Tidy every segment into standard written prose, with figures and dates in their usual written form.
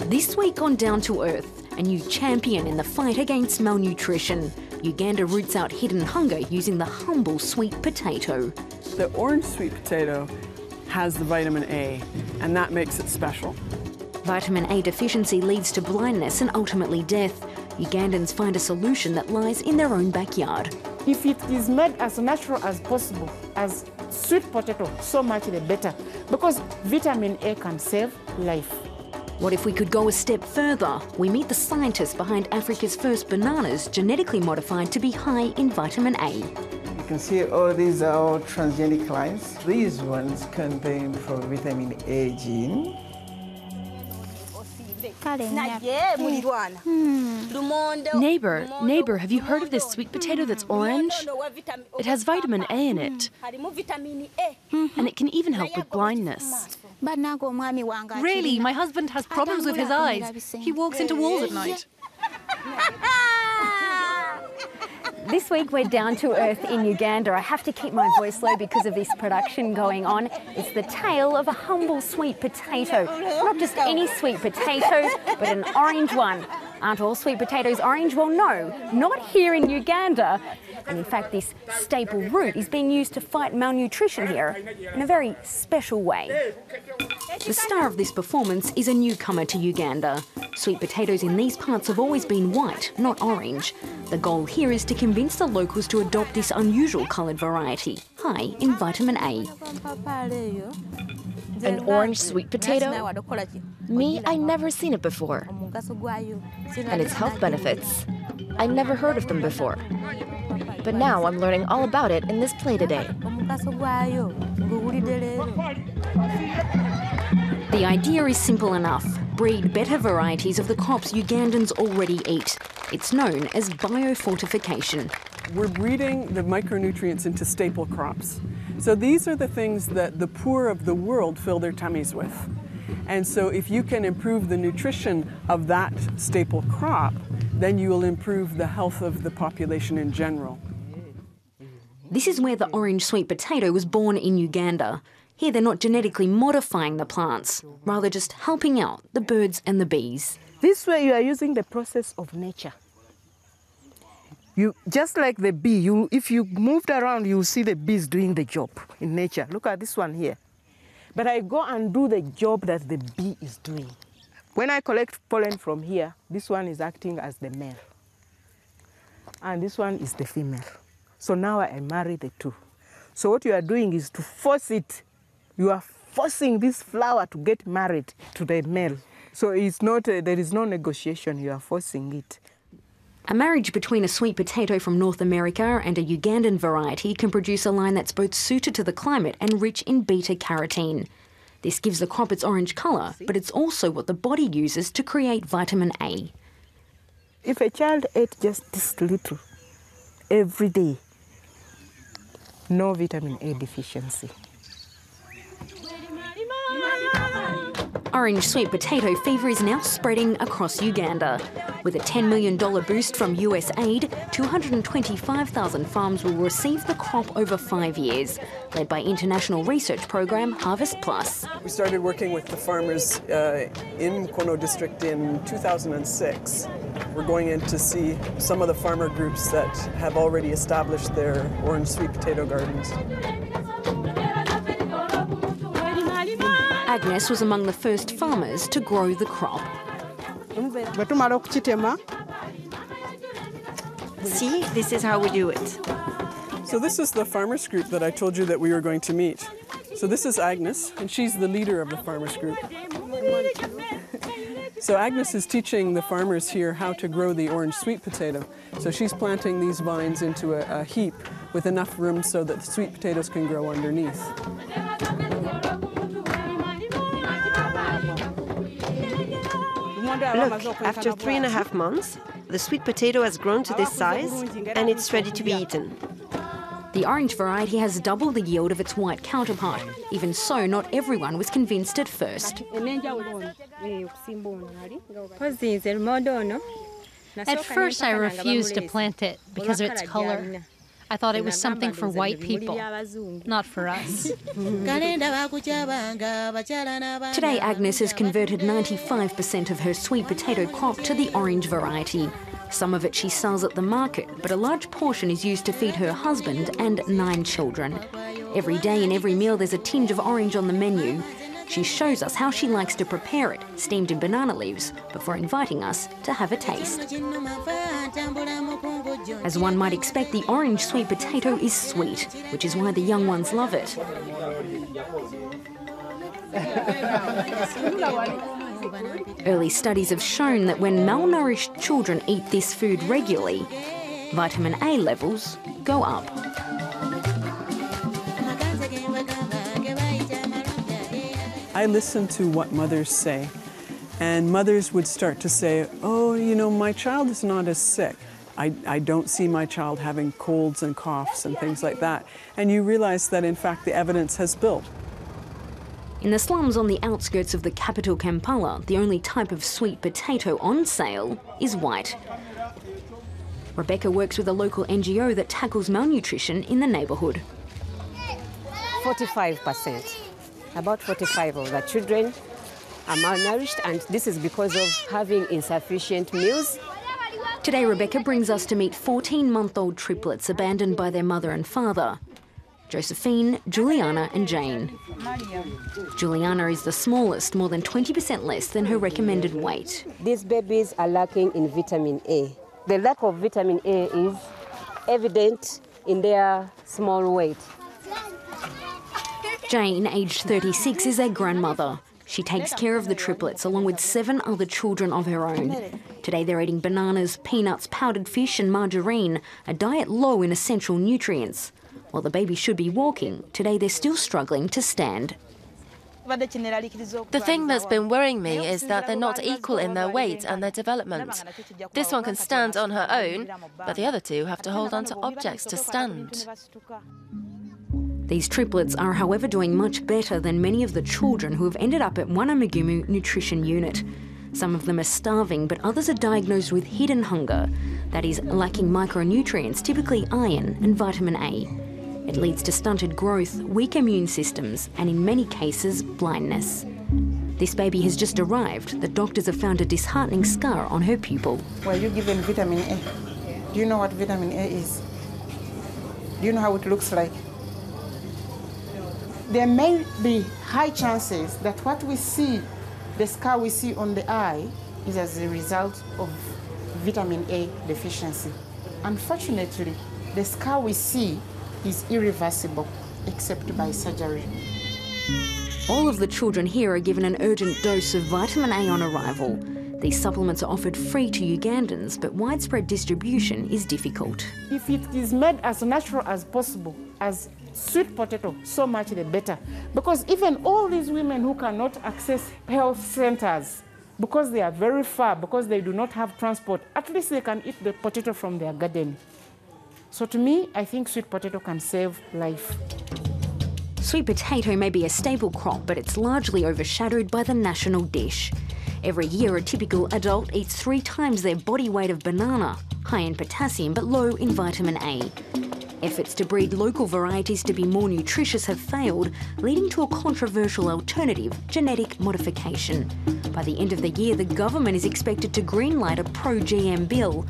This week on Down to Earth, a new champion in the fight against malnutrition. Uganda roots out hidden hunger using the humble sweet potato. The orange sweet potato has the vitamin A, and that makes it special. Vitamin A deficiency leads to blindness and ultimately death. Ugandans find a solution that lies in their own backyard. If it is made as natural as possible, as sweet potato, so much the better, because vitamin A can save life. What if we could go a step further? We meet the scientists behind Africa's first bananas genetically modified to be high in vitamin A. You can see all these are all transgenic lines. These ones contain vitamin A gene. Neighbor, have you heard of this sweet potato that's orange? It has vitamin A in it. And it can even help with blindness. Really, my husband has problems with his eyes. He walks into walls at night. This week we're down to earth in Uganda. I have to keep my voice low because of this production going on. It's the tale of a humble sweet potato. Not just any sweet potato, but an orange one. Aren't all sweet potatoes orange? Well, no, not here in Uganda. And in fact, this staple root is being used to fight malnutrition here in a very special way. The star of this performance is a newcomer to Uganda. Sweet potatoes in these parts have always been white, not orange. The goal here is to convince the locals to adopt this unusual coloured variety, high in vitamin A. An orange sweet potato? Me, I never seen it before. And its health benefits. I never heard of them before. But now I'm learning all about it in this play today. The idea is simple enough. Breed better varieties of the crops Ugandans already eat. It's known as biofortification. We're breeding the micronutrients into staple crops. So these are the things that the poor of the world fill their tummies with. And so if you can improve the nutrition of that staple crop, then you will improve the health of the population in general. This is where the orange sweet potato was born in Uganda. Here they're not genetically modifying the plants, rather just helping out the birds and the bees. This way you are using the process of nature. Just like the bee, if you moved around, you'll see the bees doing the job in nature. Look at this one here. But I go and do the job that the bee is doing. When I collect pollen from here, this one is acting as the male. And this one is the female. So now I marry the two. So what you are doing is to force it. You are forcing this flower to get married to the male. So it's not, there is no negotiation, you are forcing it. A marriage between a sweet potato from North America and a Ugandan variety can produce a line that's both suited to the climate and rich in beta-carotene. This gives the crop its orange colour, but it's also what the body uses to create vitamin A. If a child ate just this little every day, no vitamin A deficiency. Orange sweet potato fever is now spreading across Uganda. With a $10 million boost from USAID, 225,000 farms will receive the crop over 5 years, led by international research program HarvestPlus. We started working with the farmers in Kono district in 2006. We're going in to see some of the farmer groups that have already established their orange sweet potato gardens. Agnes was among the first farmers to grow the crop. See, this is how we do it. So this is the farmers group that I told you that we were going to meet. So this is Agnes, and she's the leader of the farmers group. So Agnes is teaching the farmers here how to grow the orange sweet potato. So she's planting these vines into a heap with enough room so that the sweet potatoes can grow underneath. Look, after 3.5 months, the sweet potato has grown to this size and it's ready to be eaten. The orange variety has double the yield of its white counterpart. Even so, not everyone was convinced at first. At first I refused to plant it because of its colour. I thought it was something for white people, not for us. Today, Agnes has converted 95% of her sweet potato crop to the orange variety. Some of it she sells at the market, but a large portion is used to feed her husband and 9 children. Every day in every meal there's a tinge of orange on the menu. She shows us how she likes to prepare it, steamed in banana leaves, before inviting us to have a taste. As one might expect, the orange sweet potato is sweet, which is why the young ones love it. Early studies have shown that when malnourished children eat this food regularly, vitamin A levels go up. I listen to what mothers say, and mothers would start to say, oh, you know, my child is not as sick. I don't see my child having colds and coughs and things like that. And you realize that, in fact, the evidence has built. In the slums on the outskirts of the capital Kampala, the only type of sweet potato on sale is white. Rebecca works with a local NGO that tackles malnutrition in the neighbourhood. 45%. About 45% of the children are malnourished, and this is because of having insufficient meals. Today, Rebecca brings us to meet 14-month-old triplets abandoned by their mother and father, Josephine, Juliana and Jane. Juliana is the smallest, more than 20% less than her recommended weight. These babies are lacking in vitamin A. The lack of vitamin A is evident in their small weight. Jane, aged 36, is their grandmother. She takes care of the triplets along with 7 other children of her own. Today they're eating bananas, peanuts, powdered fish and margarine, a diet low in essential nutrients. While the baby should be walking, today they're still struggling to stand. The thing that's been worrying me is that they're not equal in their weight and their development. This one can stand on her own, but the other 2 have to hold on to objects to stand. These triplets are, however, doing much better than many of the children who have ended up at Wanamugumu Nutrition Unit. Some of them are starving, but others are diagnosed with hidden hunger, that is, lacking micronutrients, typically iron and vitamin A. It leads to stunted growth, weak immune systems, and in many cases, blindness. This baby has just arrived. The doctors have found a disheartening scar on her pupil. Were you given vitamin A? Do you know what vitamin A is? Do you know how it looks like? There may be high chances that what we see, the scar we see on the eye, is as a result of vitamin A deficiency. Unfortunately, the scar we see is irreversible, except by surgery. All of the children here are given an urgent dose of vitamin A on arrival. These supplements are offered free to Ugandans, but widespread distribution is difficult. If it is made as natural as possible, as sweet potato, so much the better. Because even all these women who cannot access health centers, because they are very far, because they do not have transport, at least they can eat the potato from their garden. So to me, I think sweet potato can save life. Sweet potato may be a staple crop, but it's largely overshadowed by the national dish. Every year, a typical adult eats 3 times their body weight of banana, high in potassium but low in vitamin A. Efforts to breed local varieties to be more nutritious have failed, leading to a controversial alternative, genetic modification. By the end of the year, the government is expected to greenlight a pro-GM bill.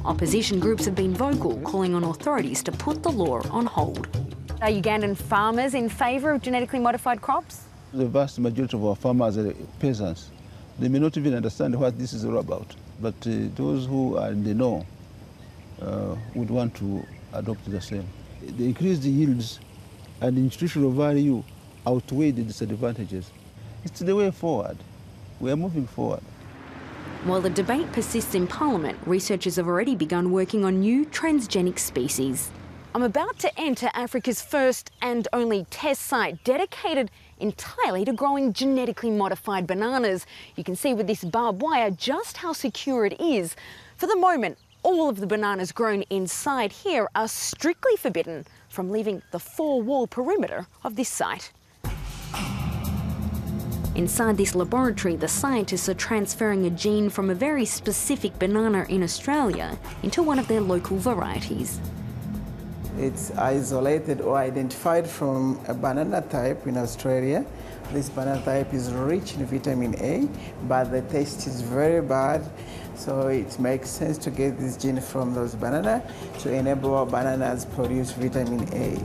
Opposition groups have been vocal, calling on authorities to put the law on hold. Are Ugandan farmers in favour of genetically modified crops? The vast majority of our farmers are peasants. They may not even understand what this is all about, but those who are in the know would want to adopt the same. The increased yields and the nutritional value outweigh the disadvantages. It's the way forward. We are moving forward. While the debate persists in Parliament, researchers have already begun working on new transgenic species. I'm about to enter Africa's first and only test site dedicated entirely to growing genetically modified bananas. You can see with this barbed wire just how secure it is. For the moment, all of the bananas grown inside here are strictly forbidden from leaving the 4-wall perimeter of this site. Inside this laboratory, the scientists are transferring a gene from a very specific banana in Australia into one of their local varieties. It's isolated or identified from a banana type in Australia. This banana type is rich in vitamin A, but the taste is very bad. So it makes sense to get this gene from those bananas to enable our bananas produce vitamin A.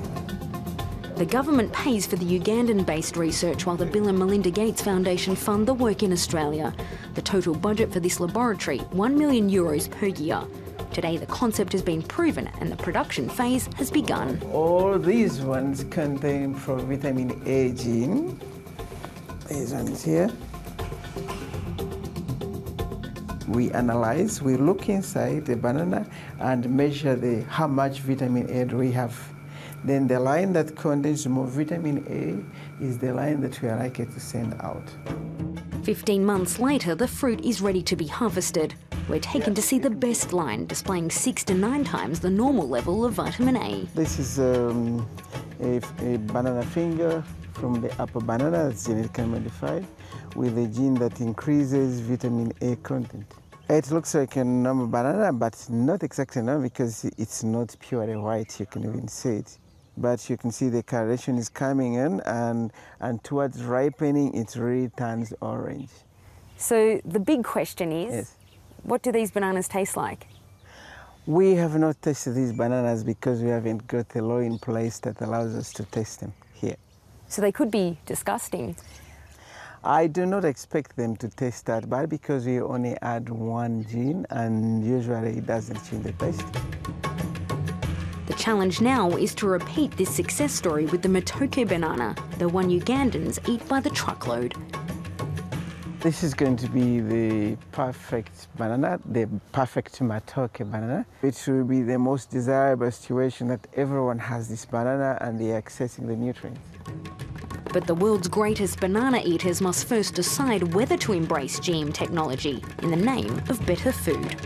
The government pays for the Ugandan-based research while the Bill and Melinda Gates Foundation fund the work in Australia. The total budget for this laboratory, €1 million per year. Today the concept has been proven and the production phase has begun. All these ones contain vitamin A gene. These ones here. We analyze, we look inside the banana and measure how much vitamin A do we have. Then the line that contains more vitamin A is the line that we are likely to send out. 15 months later, the fruit is ready to be harvested. We're taken to see the best line, displaying 6 to 9 times the normal level of vitamin A. This is a banana finger from the upper banana that's genetically modified with a gene that increases vitamin A content. It looks like a normal banana, but not exactly normal because it's not purely white, you can even see it. But you can see the coloration is coming in and towards ripening it really turns orange. So the big question is, yes. What do these bananas taste like? We have not tested these bananas because we haven't got a law in place that allows us to test them here. So they could be disgusting. I do not expect them to taste that bad because we only add one gene and usually it doesn't change the taste. The challenge now is to repeat this success story with the matoke banana, the one Ugandans eat by the truckload. This is going to be the perfect banana, the perfect matoke banana. It will be the most desirable situation that everyone has this banana and they are accessing the nutrients. But the world's greatest banana eaters must first decide whether to embrace GM technology in the name of better food.